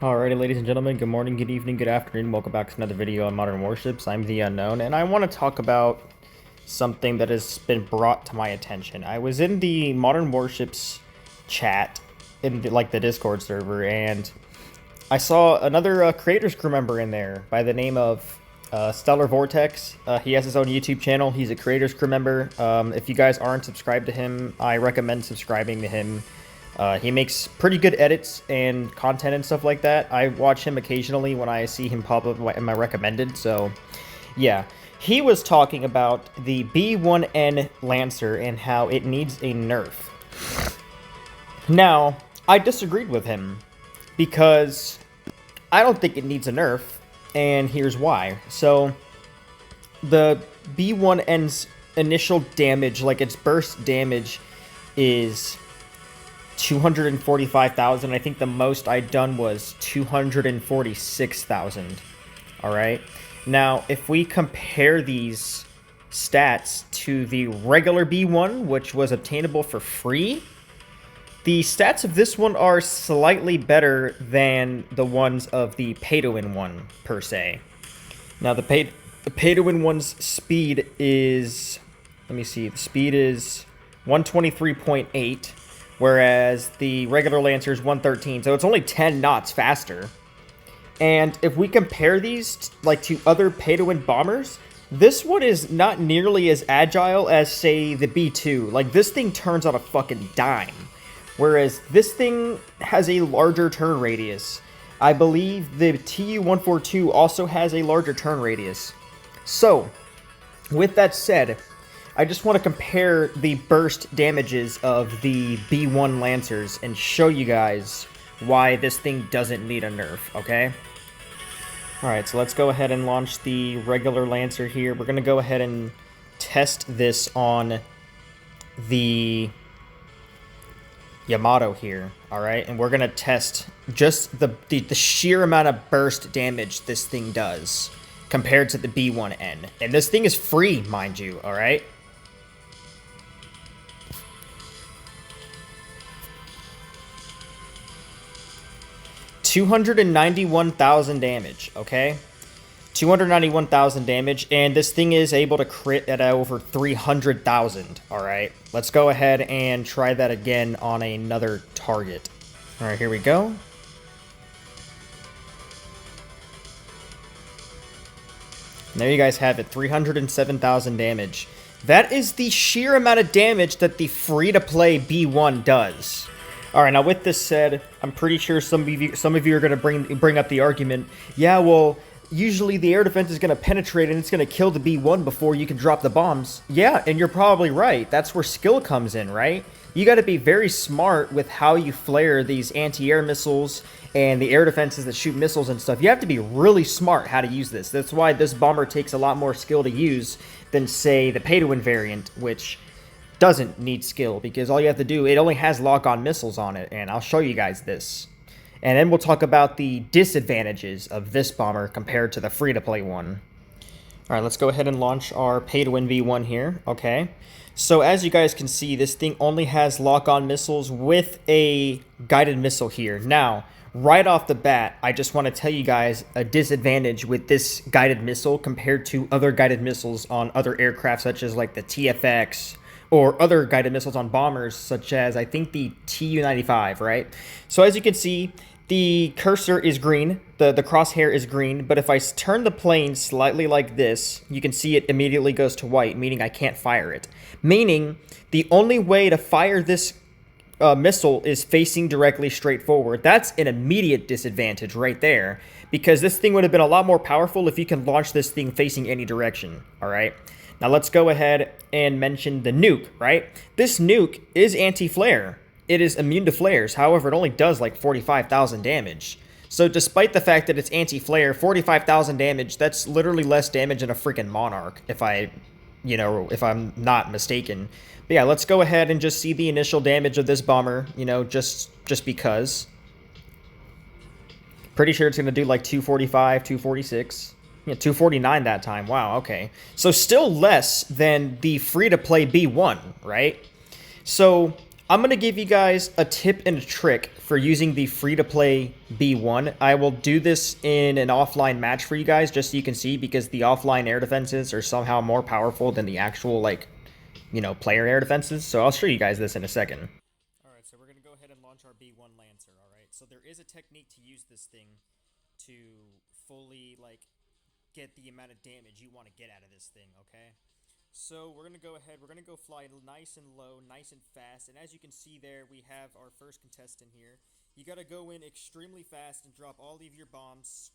Alrighty, ladies and gentlemen, good morning, good evening, good afternoon. Welcome back to another video on Modern Warships. I'm the Unknown, and I want to talk about something that has been brought to my attention. I was in the Modern Warships chat in the Discord server, and I saw another Creators Crew member in there by the name of Stellar Vortex. He has his own YouTube channel. He's a Creators Crew member. If you guys aren't subscribed to him, I recommend subscribing to him. He makes pretty good edits and content and stuff like that. I watch him occasionally when I see him pop up in my recommended, so yeah. He was talking about the B1N Lancer and how it needs a nerf. Now, I disagreed with him because I don't think it needs a nerf, and here's why. So, the B1N's initial damage, like its burst damage, is 245,000. I think the most I'd done was 246,000. Alright? Now, if we compare these stats to the regular B1, which was obtainable for free, the stats of this one are slightly better than the ones of the pay-to-win one, per se. Now, the pay-to-win one's speed is... Let me see. The speed is 123.8. Whereas the regular Lancer is 113, so it's only 10 knots faster. And if we compare these to other pay-to-win bombers, this one is not nearly as agile as, say, the B2. Like, this thing turns on a fucking dime. Whereas this thing has a larger turn radius. I believe the TU-142 also has a larger turn radius. So, with that said, I just want to compare the burst damages of the B1 Lancers and show you guys why this thing doesn't need a nerf, okay? Alright, so let's go ahead and launch the regular Lancer here. We're going to go ahead and test this on the Yamato here, alright? And we're going to test just the sheer amount of burst damage this thing does compared to the B1N. And this thing is free, mind you, alright? $291,000 damage, okay? 291,000 damage, and this thing is able to crit at over 300,000, alright? Let's go ahead and try that again on another target. Alright, here we go. And there you guys have it, 307,000 damage. That is the sheer amount of damage that the free-to-play B1 does. All right, now with this said, I'm pretty sure some of you are going to bring up the argument, yeah, well, usually the air defense is going to penetrate and it's going to kill the B1 before you can drop the bombs. Yeah, and you're probably right. That's where skill comes in, right? You got to be very smart with how you flare these anti-air missiles and the air defenses that shoot missiles and stuff. You have to be really smart how to use this. That's why this bomber takes a lot more skill to use than, say, the pay-to-win variant, which doesn't need skill, because all you have to do, it only has lock-on missiles on it, and I'll show you guys this. And then we'll talk about the disadvantages of this bomber compared to the free-to-play one. Alright, let's go ahead and launch our pay-to-win V1 here, okay? So as you guys can see, this thing only has lock-on missiles with a guided missile here. Now, right off the bat, I just want to tell you guys a disadvantage with this guided missile compared to other guided missiles on other aircraft, such as like the TFX, or other guided missiles on bombers, such as, I think, the TU-95, right? So as you can see, the cursor is green, the crosshair is green, but if I turn the plane slightly like this, you can see it immediately goes to white, meaning I can't fire it. Meaning, the only way to fire this missile is facing directly straight forward. That's an immediate disadvantage right there, because this thing would have been a lot more powerful if you can launch this thing facing any direction, all right? Now let's go ahead and mention the nuke, right? This nuke is anti-flare. It is immune to flares. However, it only does like 45,000 damage. So despite the fact that it's anti-flare, 45,000 damage, that's literally less damage than a freaking Monarch, if I'm not mistaken. But yeah, let's go ahead and just see the initial damage of this bomber, just because. Pretty sure it's going to do like 245, 246. Yeah, 249 that time. Wow, okay. So still less than the free-to-play B1, right? So I'm going to give you guys a tip and a trick for using the free-to-play B1. I will do this in an offline match for you guys, just so you can see, because the offline air defenses are somehow more powerful than the actual, like, you know, player air defenses. So I'll show you guys this in a second. All right, so we're going to go ahead and launch our B1 Lancer, all right? So there is a technique to use this thing to fully, like, get the amount of damage you want to get out of this thing, okay? So we're going to go ahead, we're going to go fly nice and low, nice and fast, and as you can see there, we have our first contestant here. You got to go in extremely fast and drop all of your bombs,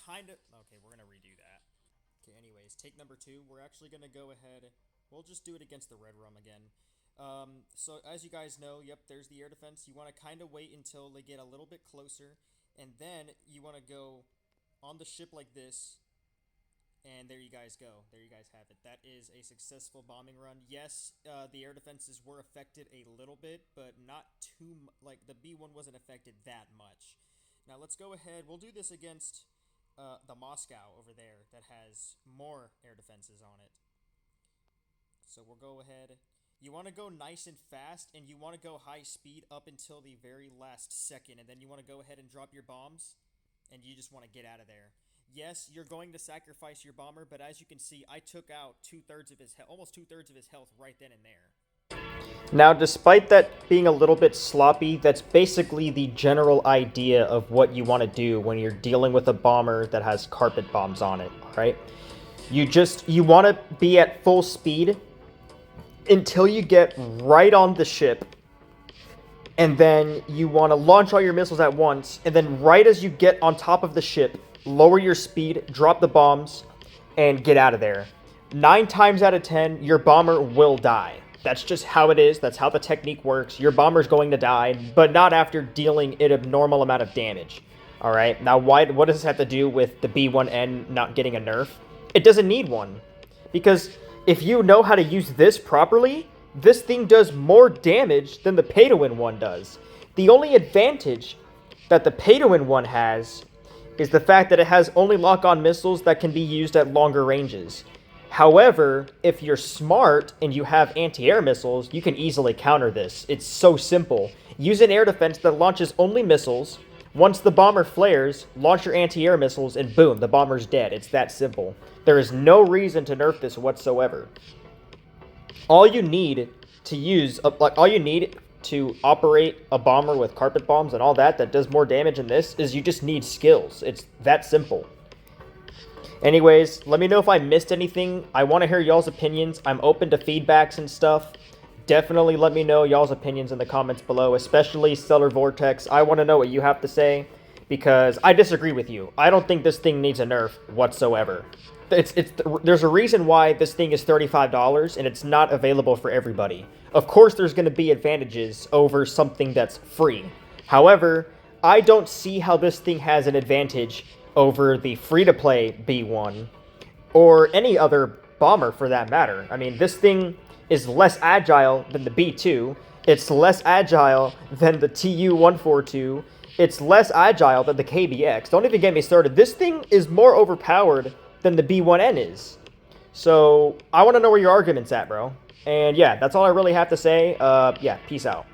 kind of, okay, we're going to redo that. Okay, anyways, take number 2, we're actually going to go ahead, we'll just do it against the red rum again. So as you guys know, yep, there's the air defense. You want to kind of wait until they get a little bit closer, and then you want to go on the ship like this. And there you guys go. There you guys have it. That is a successful bombing run. Yes, the air defenses were affected a little bit, but not too like the B1 wasn't affected that much. Now let's go ahead. We'll do this against the Moscow over there that has more air defenses on it. So we'll go ahead. You want to go nice and fast, and you want to go high speed up until the very last second, and then you want to go ahead and drop your bombs, and you just want to get out of there. Yes, you're going to sacrifice your bomber, but as you can see, I took out almost two-thirds of his health right then and there. Now, despite that being a little bit sloppy, that's basically the general idea of what you want to do when you're dealing with a bomber that has carpet bombs on it, right? You want to be at full speed until you get right on the ship, and then you want to launch all your missiles at once, and then right as you get on top of the ship, lower your speed, drop the bombs, and get out of there. 9 times out of 10, your bomber will die. That's just how it is. That's how the technique works. Your bomber's going to die, but not after dealing an abnormal amount of damage. All right? Now, what does this have to do with the B1N not getting a nerf? It doesn't need one. Because if you know how to use this properly, this thing does more damage than the pay-to-win one does. The only advantage that the pay-to-win one has is the fact that it has only lock-on missiles that can be used at longer ranges. However, if you're smart and you have anti-air missiles, you can easily counter this. It's so simple. Use an air defense that launches only missiles. Once the bomber flares, launch your anti-air missiles, and boom, the bomber's dead. It's that simple. There is no reason to nerf this whatsoever. All you need to operate a bomber with carpet bombs and all that does more damage than this is you just need skills. It's that simple. Anyways, let me know if I missed anything. I want to hear y'all's opinions. I'm open to feedbacks and stuff. Definitely let me know y'all's opinions in the comments below, especially Stellar Vortex. I want to know what you have to say because I disagree with you. I don't think this thing needs a nerf whatsoever. There's a reason why this thing is $35 and it's not available for everybody. Of course, there's going to be advantages over something that's free. However, I don't see how this thing has an advantage over the free-to-play B1 or any other bomber for that matter. I mean, this thing is less agile than the B2. It's less agile than the TU-142. It's less agile than the KBX. Don't even get me started. This thing is more overpowered than the B1N is. So I want to know where your argument's at, bro. And yeah, that's all I really have to say. Yeah, peace out.